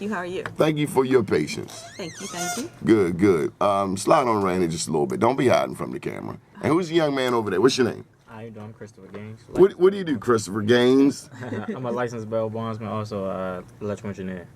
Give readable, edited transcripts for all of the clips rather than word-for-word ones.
Thank you. How are you? Thank you for your patience. Thank you. Thank you. Good, good. Slide on around here just a little bit. Don't be hiding from the camera. And who's the young man over there? What's your name? How you doing? I'm Christopher Gaines. What do you do, Christopher Gaines? I'm a licensed bail bondsman, also electrical engineer.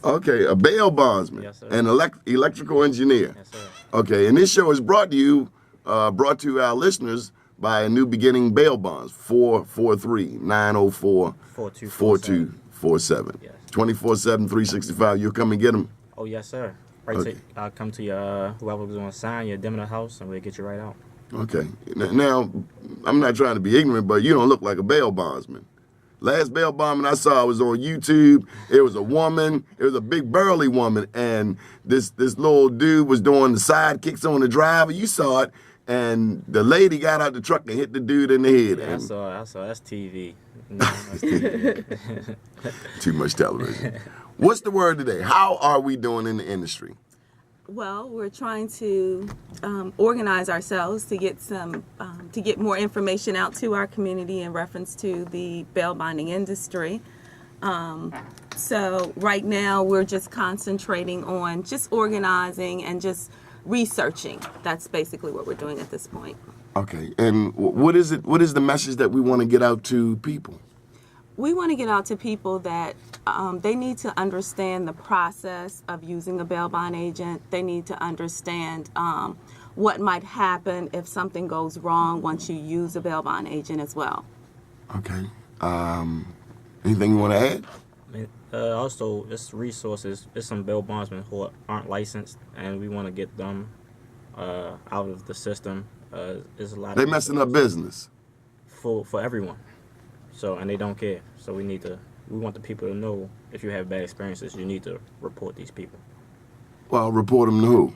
Okay, a bail bondsman. Yes, sir. An electrical engineer. Yes, sir. Okay, and this show is brought to our listeners by a New Beginning Bail Bonds, 443-904-4247. Yes. 24/7, 365. You'll come and get them? Oh, yes, sir. Right, Okay. I'll come to your, whoever's going to sign your dim in the house, and we'll get you right out. Okay. Now, I'm not trying to be ignorant, but you don't look like a bail bondsman. Last bail bondsman I saw was on YouTube. It was a woman. It was a big burly woman, and this little dude was doing the sidekicks on the driver. You saw it, and the lady got out the truck and hit the dude in the head. Yeah, I saw. That's TV. No, that's TV. Too much television. What's the word today? How are we doing in the industry? Well, we're trying to organize ourselves to get to get more information out to our community in reference to the bail bonding industry. So right now we're just concentrating on just organizing and just researching. That's basically what we're doing at this point. Okay, and what is it? What is the message that we want to get out to people? We want to get out to people that they need to understand the process of using a bail bond agent. They need to understand what might happen if something goes wrong once you use a bail bond agent as well. Okay. Anything you want to add? Also, it's resources. There's some bail bondsmen who aren't licensed, and we want to get them out of the system. There's a lot. They messing up business. For everyone. So, and they don't care. So we want the people to know if you have bad experiences, you need to report these people. Well, report them to who?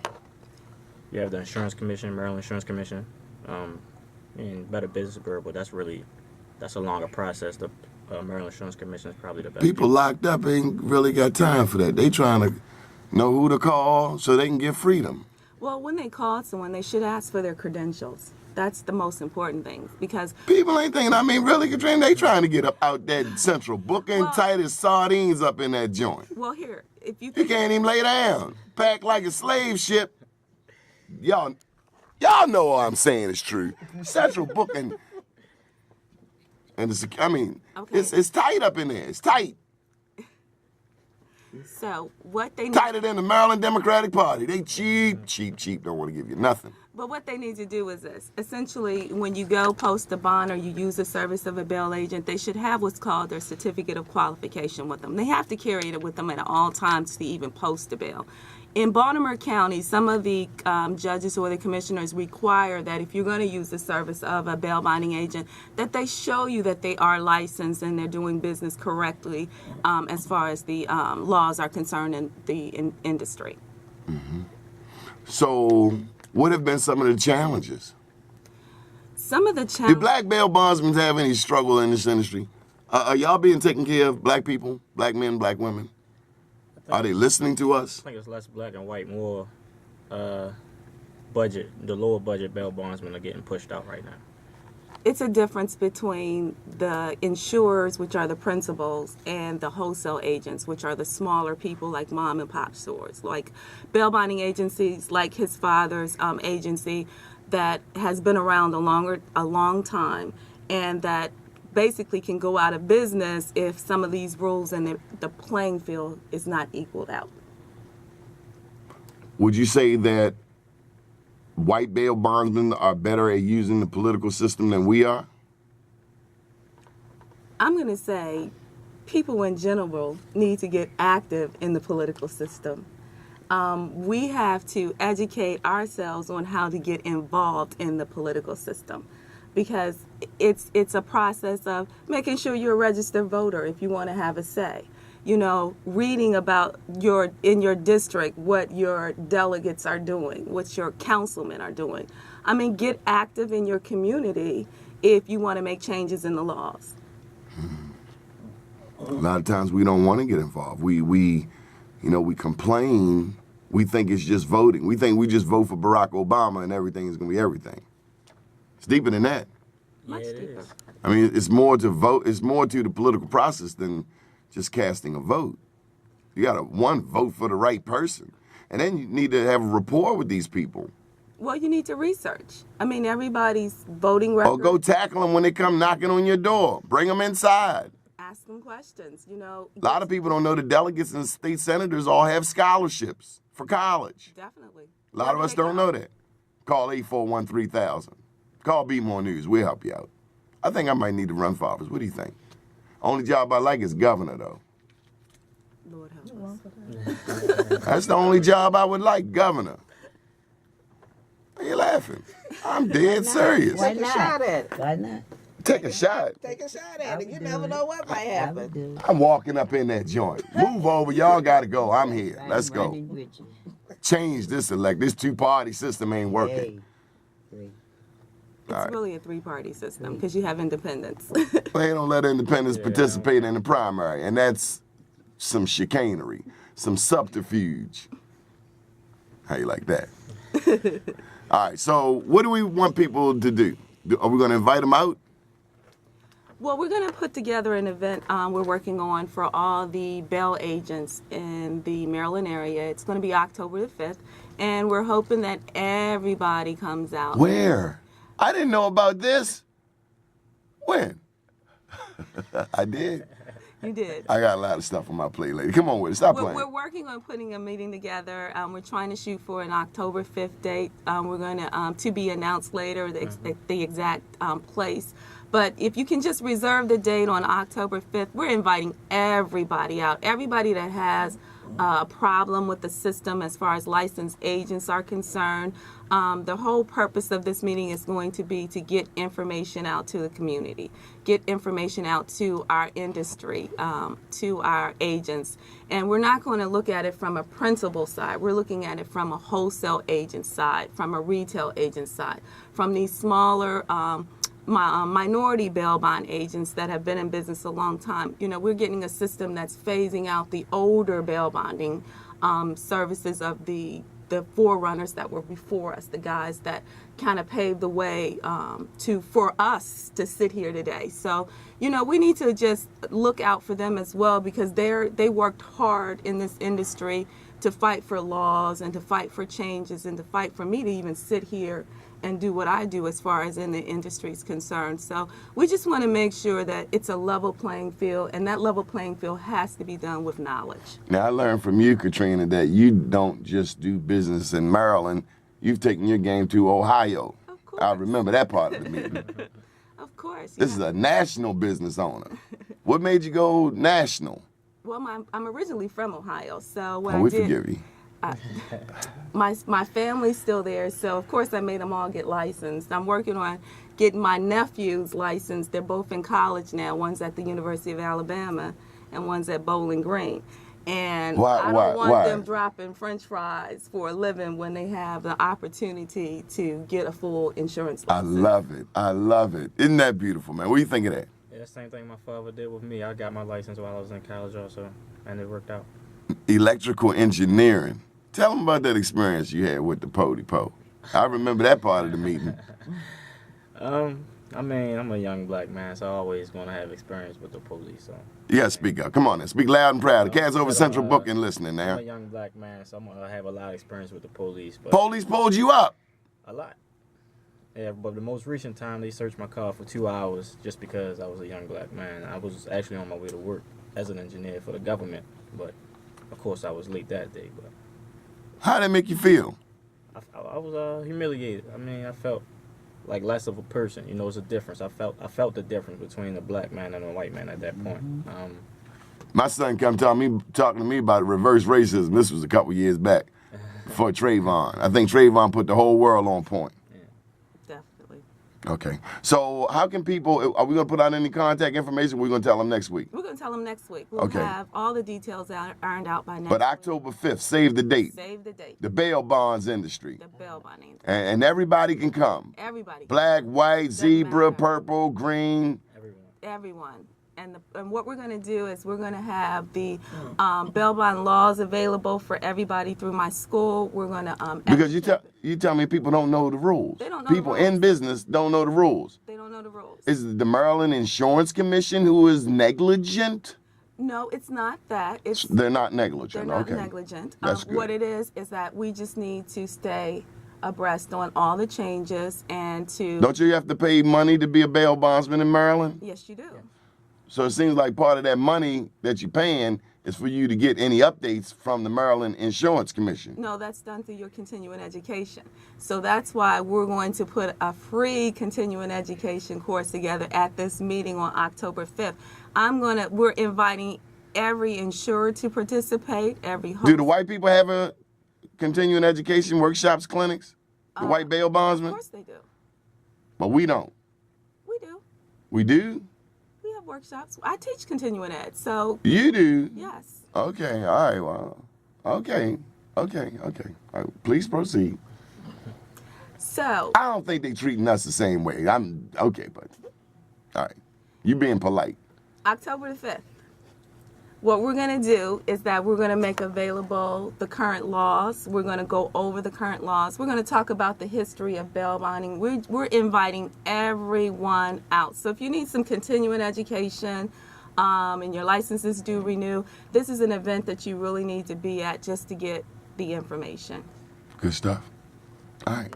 You have the Insurance Commission, Maryland Insurance Commission, and Better Business Bureau, but that's a longer process. The Maryland Insurance Commission is probably the best. People locked up ain't really got time for that. They trying to know who to call so they can get freedom. Well, when they call someone, they should ask for their credentials. That's the most important thing, because people ain't thinking, I mean, really, Katrina, they trying to get up out that central booking tight as sardines up in that joint. Well, here, if you can't even lay down, packed like a slave ship. Y'all know what I'm saying is true. Central booking, and it's tight up in there. It's tight. So what they need, tighter than the Maryland Democratic Party. They cheap. Don't want to give you nothing. But what they need to do is this. Essentially, when you go post a bond or you use the service of a bail agent, they should have what's called their certificate of qualification with them. They have to carry it with them at all times to even post a bail. In Baltimore County, some of the judges or the commissioners require that if you're going to use the service of a bail bonding agent, that they show you that they are licensed and they're doing business correctly as far as the laws are concerned in the industry. Mm-hmm. So what have been some of the challenges? Some of the challenges. Do black bail bondsmen have any struggle in this industry? Are y'all being taken care of, black people, black men, black women? Are they listening to us? I think it's less black and white, more budget. The lower budget bail bondsmen are getting pushed out right now. It's a difference between the insurers, which are the principals, and the wholesale agents, which are the smaller people like mom and pop stores, like bail bonding agencies, like his father's agency that has been around a long time, and that basically can go out of business if some of these rules and the playing field is not equaled out. Would you say that white bail bondsmen are better at using the political system than we are? I'm going to say people in general need to get active in the political system. We have to educate ourselves on how to get involved in the political system, because it's a process of making sure you're a registered voter if you want to have a say. You know, reading about in your district what your delegates are doing, what your councilmen are doing. I mean, get active in your community if you want to make changes in the laws. A lot of times we don't want to get involved. We complain. We think it's just voting. We think we just vote for Barack Obama and everything is going to be everything. It's deeper than that. Much deeper. I mean, it's more to vote. It's more to the political process than just casting a vote. You got to, one, vote for the right person. And then you need to have a rapport with these people. Well, you need to research. I mean, everybody's voting Or record. go tackle them when they come knocking on your door. Bring them inside. Ask them questions, you know. A lot of people don't know the delegates and state senators all have scholarships for college. Definitely. A lot of us don't know that. Call 841-3000. Call Be More News. We'll help you out. I think I might need to run for office. What do you think? Only job I like is governor, though. Lord help us. That's the only job I would like, governor. Why are you laughing? I'm dead serious. Why Take a shot not? at it. Why not? Take a shot. Take a shot I at it. would You do never it. know what might I would happen. do it. I'm walking up in that joint. Move over. Y'all got to go. I'm here. Let's I'm go. running with you. Change this This two-party system ain't working. Hey, great. It's All right. really a three-party system because you have independents. They don't let independents participate in the primary, and that's some chicanery, some subterfuge. How you like that? All right, so what do we want people to do? Are we going to invite them out? Well, we're going to put together an event we're working on for all the bail agents in the Maryland area. It's going to be October the 5th, and we're hoping that everybody comes out. Where? I didn't know about this. When? I did. You did. I got a lot of stuff on my plate, lady. Come on with it. Stop playing. We're working on putting a meeting together. We're trying to shoot for an October 5th date. We're going to be announced later, the exact place. But if you can just reserve the date on October 5th, we're inviting everybody out. Everybody that has a problem with the system as far as licensed agents are concerned. The whole purpose of this meeting is going to be to get information out to the community, get information out to our industry, to our agents. And we're not going to look at it from a principal side. We're looking at it from a wholesale agent side, from a retail agent side, from these smaller minority bail bond agents that have been in business a long time. You know, we're getting a system that's phasing out the older bail bonding services of the forerunners that were before us, the guys that kind of paved the way for us to sit here today. So, you know, we need to just look out for them as well, because they worked hard in this industry to fight for laws and to fight for changes and to fight for me to even sit here and do what I do as far as in the industry is concerned. So we just want to make sure that it's a level playing field, and that level playing field has to be done with knowledge. Now, I learned from you, Katrina, that you don't just do business in Maryland. You've taken your game to Ohio. Of course. I remember that part of the meeting. Of course. This is a national business owner. What made you go national? Well, I'm originally from Ohio, so what Oh, I we did, forgive you. my family's still there, so of course I made them all get licensed. I'm working on getting my nephews licensed. They're both in college now. One's at the University of Alabama and one's at Bowling Green. And I don't want them dropping French fries for a living when they have the opportunity to get a full insurance license. I love it. I love it. Isn't that beautiful, man? What do you think of that? Yeah, the same thing my father did with me. I got my license while I was in college also, and it worked out. Electrical engineering. Tell them about that experience you had with the Pody-Po. I remember that part of the meeting. I mean, I'm a young black man, so I'm always going to have experience with the police. So You got to speak up. Come on now. Speak loud and proud. The cats over Central Booking listening I'm now. a young black man, so I'm going to have a lot of experience with the police. But Police pulled you up. a lot. Yeah, but the most recent time, they searched my car for 2 hours just because I was a young black man. I was actually on my way to work as an engineer for the government, but of course I was late that day. But How'd that make you feel? I was humiliated. I mean, I felt like less of a person. You know, it's a difference. I felt the difference between a black man and a white man at that point. My son come talking to me about reverse racism. This was a couple years back for Trayvon. I think Trayvon put the whole world on point. Definitely. Okay. So how can people, are we going to put out any contact information? We're going to tell them next week. We're going to tell them next week. We'll Okay. have all the details ironed out by next But week. October 5th, save the date. Save the date. The bail bonds industry. The bail bonding. And everybody can come. Everybody. Black, white, zebra, matter. purple, green. Everyone. And what we're going to do is we're going to have the bail bond laws available for everybody through my school. We're going to Because you tell me people don't know the rules. They don't know the People rules. in business don't know the rules. they don't know the rules. Is it the Maryland Insurance Commission who is negligent? No, it's not that. It's They're not negligent. they're not Okay. negligent. That's good. What it is that we just need to stay abreast on all the changes and to. Don't you have to pay money to be a bail bondsman in Maryland? Yes, you do. So it seems like part of that money that you're paying is for you to get any updates from the Maryland Insurance Commission. No, that's done through your continuing education. So that's why we're going to put a free continuing education course together at this meeting on October 5th. We're inviting every insurer to participate, every host. Do the white people have a continuing education workshops, clinics? The white bail Of bondsmen? course they do. But we don't. We do. We do? We have workshops. I teach continuing ed, so You do? yes. Okay, all right, well, okay. All right, please proceed. So I don't think they treating us the same way. I'm okay, but all right. You being polite. October the 5th. What we're going to do is that we're going to make available the current laws. We're going to go over the current laws. We're going to talk about the history of bail bonding. We're inviting everyone out. So if you need some continuing education and your license is due renew, this is an event that you really need to be at just to get the information. Good stuff. All right.